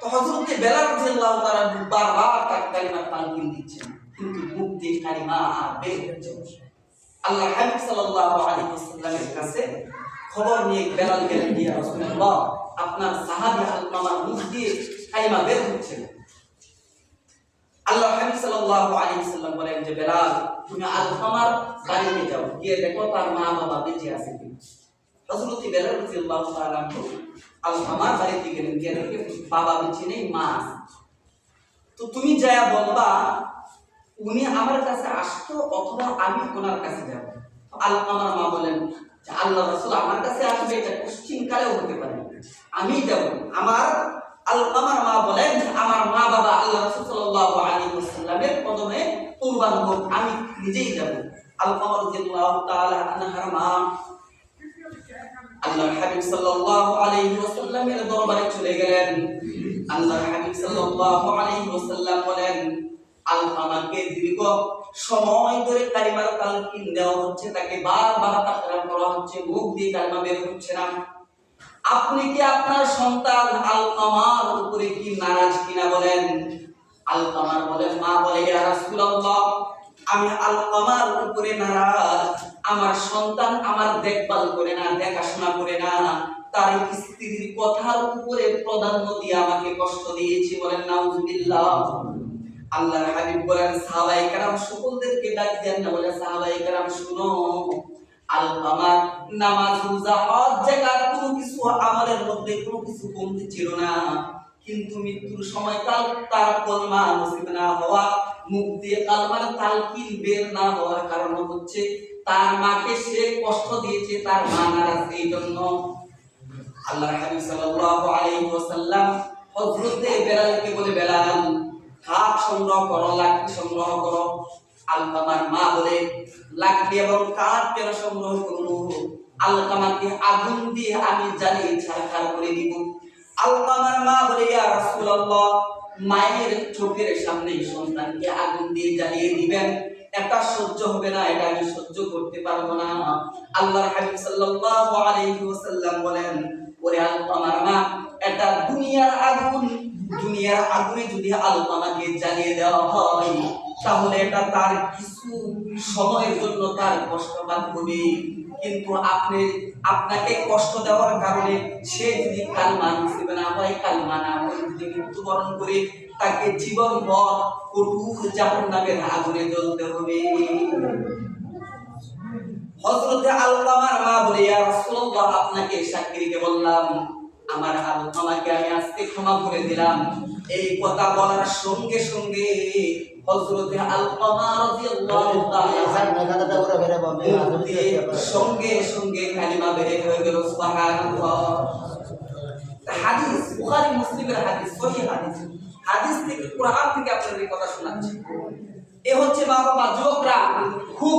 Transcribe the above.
তো হযরত বেলাল রাদিয়াল্লাহু তাআলা বারবার তার কালিমার তালকিন দিচ্ছেন, কিন্তু মুখ দিয়ে কালিমা বের হচ্ছে না। আল্লাহর হাবিব সাল্লাল্লাহু আলাইহি ওয়াসাল্লামের কাছে খবর নিয়ে বেলাল গেলেন, ইয়া রাসূলুল্লাহ, আপনার সাহাবী আলকামার মুখ দিয়ে কালিমা বের হচ্ছে না। আল্লাহর হাবিব সাল্লাল্লাহু আলাইহি ওয়াসাল্লাম বলেন যে বেলাল, তুমি আলকামার বাড়িতে যাও, গিয়ে দেখো তার মা বাবা বেঁচে আছে কিনা। হযরত বেলাল রাদিয়াল্লাহু তাআলা আলকামার বাড়িতে গেলেন, গিয়ে দেখে বাবা বেঁচে নেই, মা আছে। তো তুমি যায়া বলবা উনি আমার কাছে আসতো অথবা আমি ওনার কাছে যাব। আলকামার মা বলেন যে আল্লাহ রাসূল আমার কাছে আসবে, এটা কোশ্চিন কালেও হতে পারে, আমি যাব। আলকামার মা বলেন যে আমার মা বাবা আল্লাহ রাসূল সাল্লাল্লাহু আলাইহি ওয়াসাল্লামের কদমে কুরবান হোক, আমি নিজেই যাব। আলকামা রাদিয়াল্লাহু তাআলা আনহার মা আল্লাহর হাবিব সাল্লাল্লাহু আলাইহি ওয়াসাল্লামের দরবারে চলে গেলেন। আল্লাহর হাবিব সাল্লাল্লাহু আলাইহি ওয়াসাল্লাম বলেন, আলকামাকে দীর্ঘ সময় ধরে কালিমার তালকিন দেওয়া হচ্ছে, তাকে বারবার তাকরার করা হচ্ছে, মুখ দিয়ে কালিমা বের হচ্ছে না। আপনি কি আপনার সন্তান আলকামার উপরে কি নারাজ কিনা বলেন। আলকামার বলেন, মা বলে, ইয়া রাসূলুল্লাহ, আমি আলকামার উপরে নারাজ। আমার সন্তান আমার দেখভাল করে না, দেখাশোনা করে না, তার স্ত্রীর কথার উপরে প্রাধান্য দিয়ে আমাকে কষ্ট দিয়েছে। বলেন নাউজুবিল্লাহ। আল্লাহর হাবিব বলেন, সাহাবায়ে কেরাম সকলদেরকে ডাক দেন না, বলে সাহাবায়ে কেরাম শুনো, আলকামার নামাজ, রোজা, হজ, যাকাত কোনো কিছু আমলের মধ্যে কোনো কিছু কমতি ছিল না, কিন্তু মৃত্যুর সময়কাল তার কলমা নসিব না হওয়া, মুখ দিয়ে কালমার তালকিন বের না হওয়ার কারণ হচ্ছে তার মাকে সে কষ্ট দিয়েছে, তার মা নারাজ। এই জন্য আল্লাহর হাবিব সাল্লাল্লাহু আলাইহি ওয়াসাল্লাম হযরতে বেলালকে বলে, বেলাল, কাঠ সংগ্রহ করো, লাকড়ি সংগ্রহ করো। আলকামার মা বলে, লাকড়ি এবং কাঠ কেন সংগ্রহ করব? আলকামাকে আগুন দিয়ে আমি জ্বালিয়ে ছারখার করে দিব। আলকামার মা বলে, ইয়া রাসূলুল্লাহ, মায়ের চোখের সামনে সন্তানকে আগুন দিয়ে জ্বালিয়ে দিবেন, এটা সহ্য হবে না, এটা আমি সহ্য করতে পারবো না। আল্লাহর হাবিব সাল্লাল্লাহু আলাইহি ওয়াসাল্লাম বলেন, ওরে আলকামার মা, এটা দুনিয়ার আগুন, দুনিয়ার আগুনে যদি আলকামাকে জ্বালিয়ে দেওয়া হয় তাহলে এটা তার কিছু সময়ের জন্য তার কষ্টবাদ হবে, কিন্তু আপনাকে কষ্ট দেওয়ার কারণে সে যদি কালমা নসিব না হয়, কালমা না হয়, যদি মৃত্যুবরণ করে, তাকে জীবনভর কঠোর জাহান্নামের আগুনে জ্বলতে হবে। হযরতে আলকামার মা বলে, ইয়া রাসূলুল্লাহ, আপনাকে সাক্ষী রেখে বললাম, আমার আলকামাকে আমি আজকে ক্ষমা করে দিলাম। এই কথা বলার সঙ্গে সঙ্গে হযরতে আলকামা রাদিয়াল্লাহু তাআলা সঙ্গে সঙ্গে কালিমা বের হয়ে গেল। সুবহানাল্লাহ। হাদিস বুখারী মুসলিমের হাদিস, সহিহ হাদিস। হাদিস থেকে, কোরআন থেকে আপনাদের এই কথা শোনাচ্ছি। এ হচ্ছে মা বাবা, যুবকরা খুব